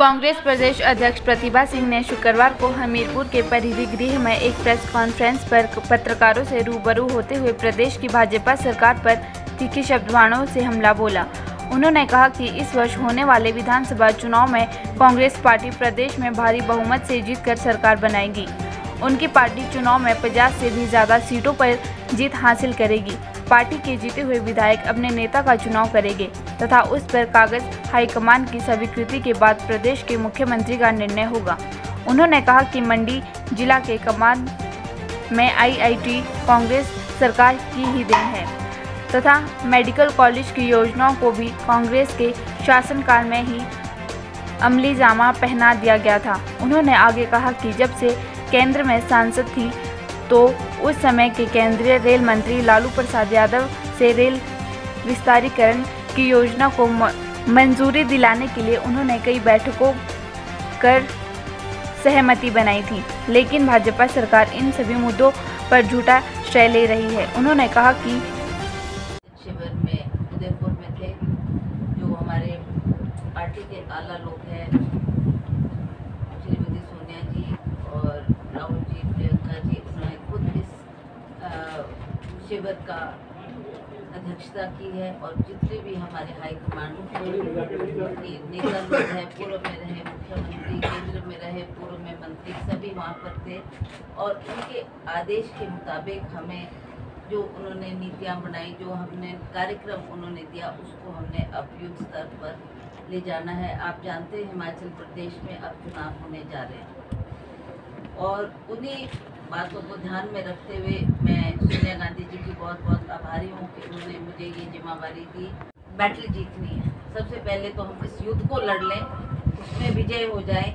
कांग्रेस प्रदेश अध्यक्ष प्रतिभा सिंह ने शुक्रवार को हमीरपुर के परिधि गृह में एक प्रेस कॉन्फ्रेंस पर पत्रकारों से रूबरू होते हुए प्रदेश की भाजपा सरकार पर तीखे शब्दवाणों से हमला बोला। उन्होंने कहा कि इस वर्ष होने वाले विधानसभा चुनाव में कांग्रेस पार्टी प्रदेश में भारी बहुमत से जीतकर सरकार बनाएगी। उनकी पार्टी चुनाव में 50 से भी ज़्यादा सीटों पर जीत हासिल करेगी। पार्टी के जीते हुए विधायक अपने नेता का चुनाव करेंगे तथा उस पर कागज हाईकमान की स्वीकृति के बाद प्रदेश के मुख्यमंत्री का निर्णय होगा। उन्होंने कहा कि मंडी जिला के कमान में IIT कांग्रेस सरकार की ही देन है तथा मेडिकल कॉलेज की योजनाओं को भी कांग्रेस के शासनकाल में ही अमली जामा पहना दिया गया था। उन्होंने आगे कहा कि जब से केंद्र में सांसद थी तो उस समय के केंद्रीय रेल मंत्री लालू प्रसाद यादव से रेल विस्तारीकरण की योजना को मंजूरी दिलाने के लिए उन्होंने कई बैठकों कर सहमति बनाई थी, लेकिन भाजपा सरकार इन सभी मुद्दों पर झूठा श्रेय ले रही है। उन्होंने कहा कि शिविर में उदयपुर में थे जो हमारे पार्टी के आला लोग हैं, श्रीमती सोनिया जी और राहुल जी, प्रियंका जी, उन्होंने खुद इस शिविर का अध्यक्षता की है और जितने भी हमारे हाईकमांड के नेता लोग हैं, पूर्व में रहे मुख्यमंत्री, केंद्र में रहे पूर्व में मंत्री, सभी वहाँ पर थे और उनके आदेश के मुताबिक हमें जो उन्होंने नीतियाँ बनाई, जो हमने कार्यक्रम उन्होंने दिया, उसको हमने अब युद्ध स्तर पर ले जाना है। आप जानते हैं हिमाचल प्रदेश में अब चुनाव होने जा रहे हैं और उन्हीं बातों को ध्यान में रखते हुए मैं सोनिया गांधी जी की बहुत बहुत आभारी हूँ कि उन्होंने मुझे ये जिम्मेवारी दी। बैटल जीतनी है, सबसे पहले तो हम इस युद्ध को लड़ लें, उसमें विजय हो जाए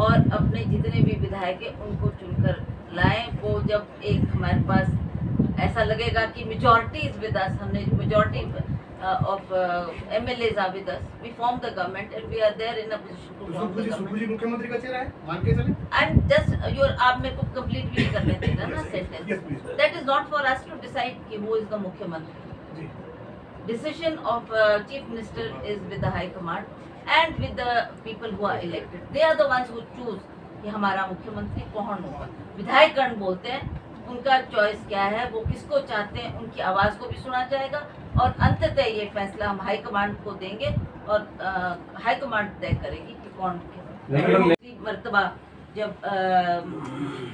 और अपने जितने भी विधायक हैं उनको चुनकर लाएं। वो जब एक हमारे पास ऐसा लगेगा कि मेजॉरिटी इज विद अस, हमने majority of MLAs are with us, we form the government and we are there in a position to form the government. मुख्यमंत्री का चेहरा है, मान के चलें। And just आप मेरे को complete भी करने देना ना sentence. That is not for us to decide कि who is the मुख्यमंत्री. Decision of Chief Minister is with the High Command and with the people who are elected. They are the ones who choose कि हमारा मुख्यमंत्री कौन होगा। विधायकगण बोलते हैं उनका चॉइस क्या है, वो किसको चाहते हैं, उनकी आवाज़ को भी सुना जाएगा और अंततः ये फैसला हम हाई कमांड को देंगे और हाई कमांड तय करेगी कि कौन मुख्यमंत्री। मर्तबा जब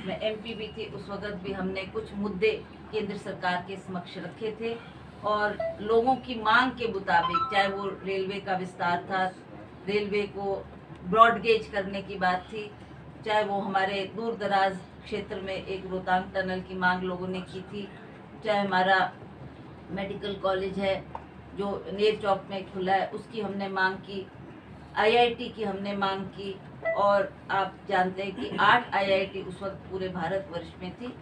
मैं MP भी थी उस वक्त भी हमने कुछ मुद्दे केंद्र सरकार के समक्ष रखे थे और लोगों की मांग के मुताबिक, चाहे वो रेलवे का विस्तार था, रेलवे को ब्रॉड गेज करने की बात थी, चाहे वो हमारे दूर दराज क्षेत्र में एक रोहतांग टनल की मांग लोगों ने की थी, चाहे हमारा मेडिकल कॉलेज है जो नेर चौक में खुला है उसकी हमने मांग की, IIT की हमने मांग की और आप जानते हैं कि 8 IIT उस वक्त पूरे भारतवर्ष में थी।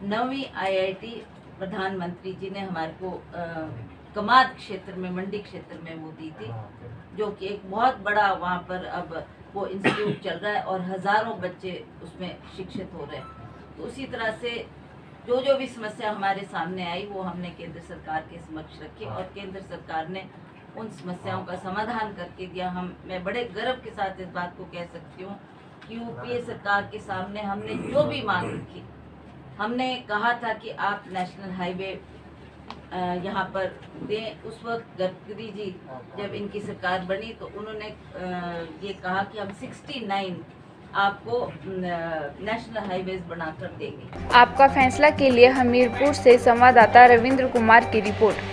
9वीं IIT प्रधानमंत्री जी ने हमारे को कमाद क्षेत्र में, मंडी क्षेत्र में वो दी थी, जो कि एक बहुत बड़ा वहाँ पर अब वो इंस्टीट्यूट चल रहा है और हज़ारों बच्चे उसमें शिक्षित हो रहे हैं। तो उसी तरह से जो भी समस्या हमारे सामने आई वो हमने केंद्र सरकार के समक्ष रखी और केंद्र सरकार ने उन समस्याओं का समाधान करके दिया। मैं बड़े गर्व के साथ इस बात को कह सकती हूँ कि UPA सरकार के सामने हमने जो भी मांग रखी, हमने कहा था कि आप नेशनल हाईवे यहाँ पर दें। उस वक्त गडकरी जी जब इनकी सरकार बनी तो उन्होंने ये कहा कि हम 69 आपको नेशनल हाईवेज बनाकर देंगे। आपका फैसला के लिए हमीरपुर से संवाददाता रविंद्र कुमार की रिपोर्ट।